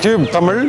Tube Tamil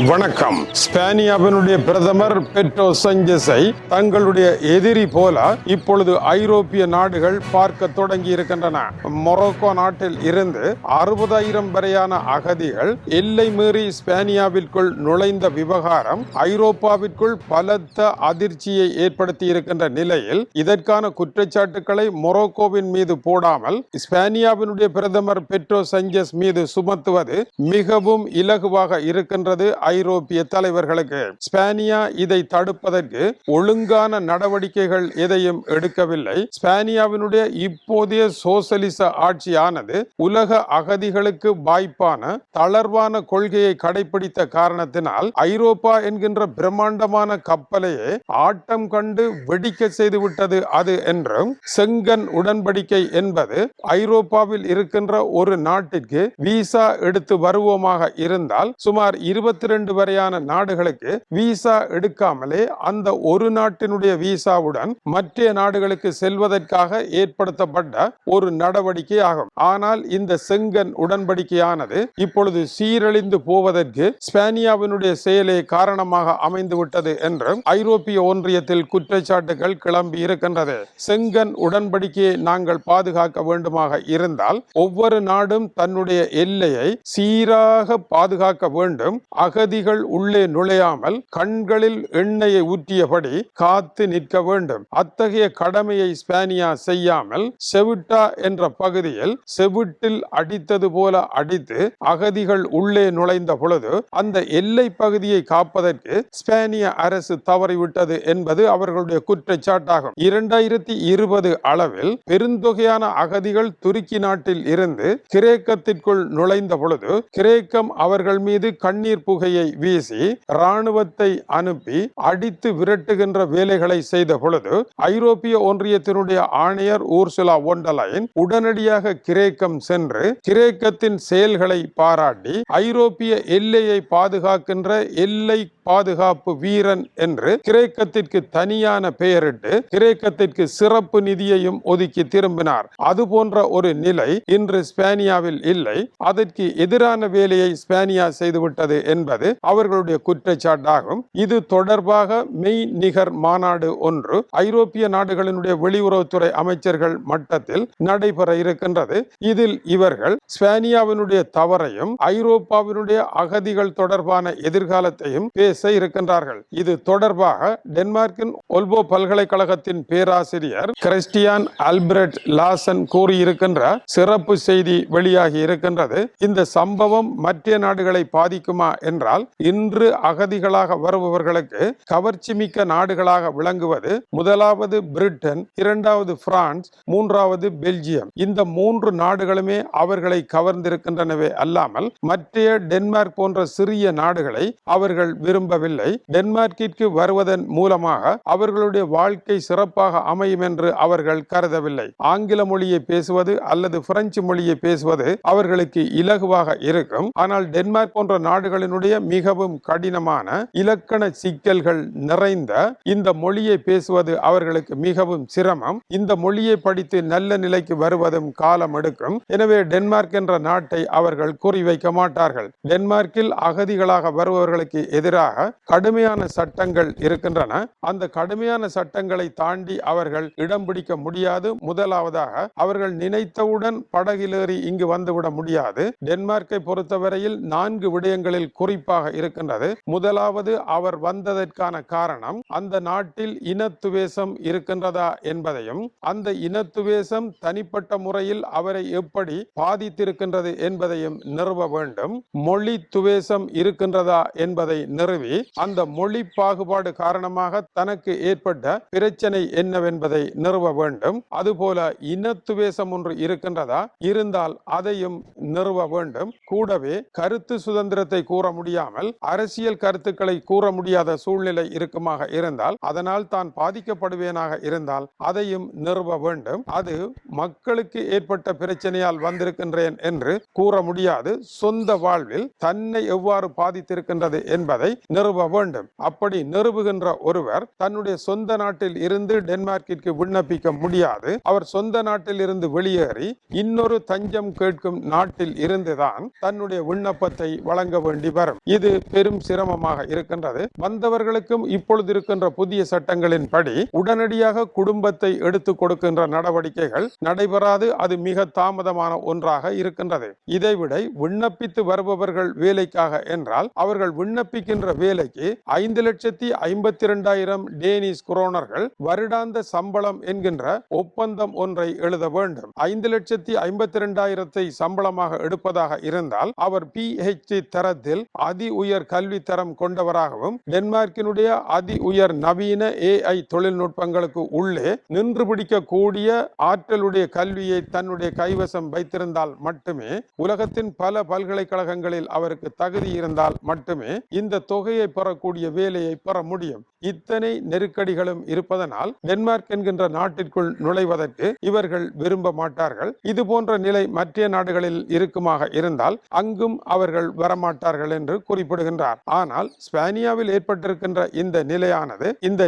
வணக்கம். ஸ்பானியாவினுடைய பிரதமர் Pedro சாnchez-ஐ தங்களுடைய எதிரி போல இப்பொழுது ஐரோப்பிய நாடுகள் பார்க்க தொடங்கி இருக்கின்றன. மொரோக்கோ நாட்டில் இருந்து 60,000 வரையான அகதிகள் எல்லை மீறி ஸ்பானியாவிற்குள் நுழைந்த விவகாரம் ஐரோப்பாவிற்குள் பலத்த அதிர்ச்சியை ஏற்படுத்தி இருக்கின்ற நிலையில் இதற்கான குற்றச்சாட்டுக்களை மொரோக்கோவின் மீது போடாமல் ஸ்பானியாவினுடைய பிரதமர் பெட்ரோ சாnchez மீது சுமத்துவது மிகவும் இலகுவாக இருக்கின்றது ஐரோப்பிய தலைவர்களுக்கு. ஸ்பானியா இதை தடுப்பதற்கு ஒழுங்கான நடவடிக்கைகள் எதையும் எடுக்கவில்லை. ஸ்பானியாவினுடைய இப்போதைய சோசலிச ஆட்சியானது உலக அகதிகளுக்கு வாய்ப்பான தளர்வான கொள்கையை கடைபிடித்த காரணத்தினால் ஐரோப்பா என்கின்ற பிரம்மாண்டமான கப்பலையே ஆட்டம் கண்டு வெடிக்க செய்துவிட்டது அது என்றும், செங்கன் உடன்படிக்கை என்பது ஐரோப்பாவில் இருக்கின்ற ஒரு நாட்டிற்கு விசா எடுத்து வருவோமாக இருந்தால் சுமார் 22 வரையான நாடுகளுக்கு விசா எடுக்காமலே அந்த ஒரு நாட்டினுடைய விசாவுடன் மற்ற நாடுகளுக்கு செல்வதற்காக ஏற்படுத்தப்பட்ட ஒரு நடவடிக்கை ஆகும். ஆனால் இந்த செங்கன் உடன்படிக்கையானது இப்பொழுது சீரழிந்து போவதற்கு ஸ்பானியாவினுடைய செயலே காரணமாக அமைந்துவிட்டது என்றும் ஐரோப்பிய ஒன்றியத்தில் குற்றச்சாட்டுகள் கிளம்பி இருக்கின்றது. செங்கன் உடன்படிக்கையை நாங்கள் பாதுகாக்க வேண்டுமாக இருந்தால் ஒவ்வொரு நாடும் தன்னுடைய எல்லையை சீராக பாதுகாக்க வேண்டும். அகதிகள் உள்ளே நுழையாமல் கண்களில் எண்ணெயை ஊற்றியபடி காத்து நிற்க வேண்டும். அத்தகைய கடமையை ஸ்பானியா செய்யாமல் செவிட்டா என்ற பகுதியில் செவிட்டில் அடித்தது போல அடித்து அகதிகள் உள்ளே நுழைந்த பொழுது அந்த எல்லை பகுதியை காப்பதற்கு ஸ்பானிய அரசு தவறிவிட்டது என்பது அவர்களுடைய குற்றச்சாட்டாகும். 2020 அளவில் பெருந்தொகையான அகதிகள் துருக்கி நாட்டில் இருந்து கிரேக்கத்திற்குள் நுழைந்த பொழுது கிரேக்கம் அவர்கள் மீது கண்ணீர் புகையை வீசி ராணுவத்தை அனுப்பி அடித்து விரட்டுகின்ற வேலைகளை செய்த பொழுது ஐரோப்பிய ஒன்றியத்தினுடைய ஆணையர் ஊர்சுலா வோன் டெர் லைன் உடனடியாக கிரேக்கம் சென்று கிரேக்கத்தின் செயல்களை பாராட்டி ஐரோப்பிய எல்லையை பாதுகாக்கின்ற எல்லை பாதுகாப்பு வீரன் என்று கிரேக்கத்திற்கு தனியான பெயரிட்டு கிரேக்கத்திற்கு சிறப்பு நிதியையும் ஒதுக்கி திரும்பினார். அது போன்ற ஒரு நிலை இன்று ஸ்பானியாவில் இல்லை. அதற்கு எதிரான வேலையை ஸ்பானியா செய்துவிட்டது என்பது அவர்களுடைய குற்றச்சாட்டாகும். இது தொடர்பாக மெய் நிகர் மாநாடு ஒன்று ஐரோப்பிய நாடுகளினுடைய வெளியுறவுத்துறை அமைச்சர்கள் மட்டத்தில் நடைபெற இருக்கின்றது. இதில் இவர்கள் ஸ்பானியாவினுடைய தவறையும் ஐரோப்பாவினுடைய அகதிகள் தொடர்பான எதிர்காலத்தையும் பேச இருக்கின்றார்கள். இது தொடர்பாக டென்மார்க்கின் ஒல்போ பல்கலைக்கழகத்தின் பேராசிரியர் கிறிஸ்டியான் ஆல்பிரட் லாசன் கூறியிருக்கின்ற சிறப்பு செய்தி வெளியாகி இருக்கின்றது. இந்த சம்பவம் மற்ற நாடுகளை பாதிக்குமா என்றால், இன்று அகதிகளாக வருபவர்களுக்கு கவர்ச்சி மிக்க நாடுகளாக விளங்குவது முதலாவது பிரிட்டன், இரண்டாவது பிரான்ஸ், மூன்றாவது பெல்ஜியம். இந்த 3 நாடுகளுமே அவர்களை கவர்ந்திருக்கின்றனவே அல்லாமல் மற்ற டென்மார்க் போன்ற சிறிய நாடுகளை அவர்கள் விரும்பவில்லை. டென்மார்க்கிற்கு வருவதன் மூலமாக அவர்களுடைய வாழ்க்கை சிறப்பாக அமையும் என்று அவர்கள் கருதவில்லை. ஆங்கில மொழியை பேசுவது அல்லது பிரெஞ்சு மொழியை பேசுவது அவர்களுக்கு இலகுவாக இருக்கும். ஆனால் டென்மார்க் போன்ற நாடுகளினுடைய மிகவும் கடினமான இலக்கண சிக்கல்கள் நிறைந்த இந்த மொழியை பேசுவது அவர்களுக்கு மிகவும் சிரமம். இந்த மொழியை படித்து நல்ல நிலைக்கு வருவதும் காலம் எடுக்கும். எனவே டென்மார்க் என்ற நாட்டை அவர்கள் குறிவைக்க மாட்டார்கள். டென்மார்க்கில் அகதிகளாக வருபவர்களுக்கு எதிராக கடுமையான சட்டங்கள் இருக்கின்றன. அந்த கடுமையான சட்டங்களை தாண்டி அவர்கள் இடம் பிடிக்க முடியாது. முதலாவதாக அவர்கள் நினைத்தவுடன் படகிலேறி இங்கு வந்துவிட முடியாது. டென்மார்க்கை பொறுத்தவரையில் 4 விடயங்களில் குறிப்பாக இருக்கின்றது. முதலாவது, அவர் வந்ததற்கான காரணம் அந்த நாட்டில் இனத்துவேசம் இருக்கின்றதா என்பதையும் அந்த இனத்துவேசம் தனிப்பட்ட முறையில் அவரை எப்படி பாதித்திருக்கின்றது என்பதையும் நிறுவ வேண்டும். மொழி துவேசம் இருக்கின்றதா என்பதை நிறுவி அந்த மொழி பாகுபாடு காரணமாக தனக்கு ஏற்பட்ட பிரச்சனை என்னவென்பதை நிறுவ வேண்டும். அதுபோல இனத்துவேசம் ஒன்று இருக்கின்றதா, இருந்தால் அதையும் நிறுவ வேண்டும். கூடவே கருத்து சுதந்திரத்தை கூற முடியாமல் அரசியல் கருத்துக்களை கூற முடியாத சூழ்நிலை இருக்குமாக இருந்தால், அதனால் தான் பாதிக்கப்படுவேனாக இருந்தால் அதையும் நிறுவ வேண்டும். அது மக்களுக்கு ஏற்பட்ட பிரச்சனையால் வந்திருக்கின்றேன் என்று கூற முடியாது. சொந்த வாழ்வில் தன்னை எவ்வாறு பாதித்திருக்கின்றது என்பதை நிறுவ வேண்டும். அப்படி நிறுவுகின்ற ஒருவர் தன்னுடைய சொந்த நாட்டில் இருந்து டென்மார்க்கிற்கு விண்ணப்பிக்க முடியாது. அவர் சொந்த நாட்டில் இருந்து வெளியேறி இன்னொரு தஞ்சம் கேட்கும் நாட்டில் இருந்துதான் தன்னுடைய விண்ணப்பத்தை வழங்க வேண்டி வரும். இது பெரும் சிரமமாக இருக்கின்றது. வந்தவர்களுக்கும் இப்பொழுது இருக்கின்ற புதிய சட்டங்களின் படி உடனடியாக குடும்பத்தை எடுத்துக் கொடுக்கின்ற நடவடிக்கைகள் நடைபெறாது. அது மிக தாமதமான ஒன்றாக இருக்கின்றது. இதைவிட விண்ணப்பித்து வருபவர்கள் வேலைக்காக என்றால் அவர்கள் விண்ணப்பிக்கின்ற வேலைக்கு 5,52,000 டேனிஷ் குரோனர்கள் வருடாந்த சம்பளம் என்கின்ற ஒப்பந்தம் ஒன்றை எழுத வேண்டும். 5,52,000 சம்பளமாக எடுப்பதாக இருந்தால் அவர் PhD தரத்தில் அதி உயர் கல்வி தரம் கொண்டவராகவும் டென்மார்க்கினுடைய அதி உயர் நவீன AI தொழில்நுட்பங்களுக்கு உள்ளே நின்று பிடிக்கக்கூடிய ஆற்றலுடைய கல்வியை தன்னுடைய கைவசம் வைத்திருந்தால் மட்டுமே, உலகத்தின் பல பல்கலைக்கழகங்களில் அவருக்கு தகுதி இருந்தால் மட்டுமே இந்த தொகையை பெறக்கூடிய வேலையை பெற முடியும். இத்தனை நெருக்கடிகளும் இருப்பதனால் டென்மார்க் என்கின்ற நாட்டிற்குள் நுழைவதற்கு இவர்கள் விரும்ப மாட்டார்கள். இது போன்ற நிலை மற்ற நாடுகளில் இருக்குமாக இருந்தால் அங்கும் அவர்கள் வரமாட்டார்கள் என்று குறிப்பிடுகின்றார். ஆனால் ஸ்பானியாவில் ஏற்பட்டிருக்கின்ற இந்த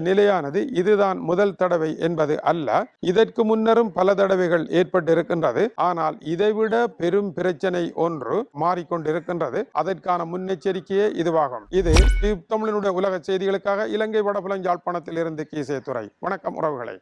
நிலையானது இதுதான் முதல் தடவை என்பது அல்ல. இதற்கு முன்னரும் பல தடவைகள் ஏற்பட்டிருக்கின்றது. ஆனால் இதைவிட பெரும் பிரச்சனை ஒன்று மாறிக்கொண்டிருக்கின்றது. அதற்கான முன்னெச்சரிக்கையே இதுவாகும். இது தமிழினுடைய உலக செய்திகளுக்காக இலங்கை வடபுலஞ்சாழ்ப்பாணத்தில் இருந்து கீசே துறை. வணக்கம் உறவுகளை.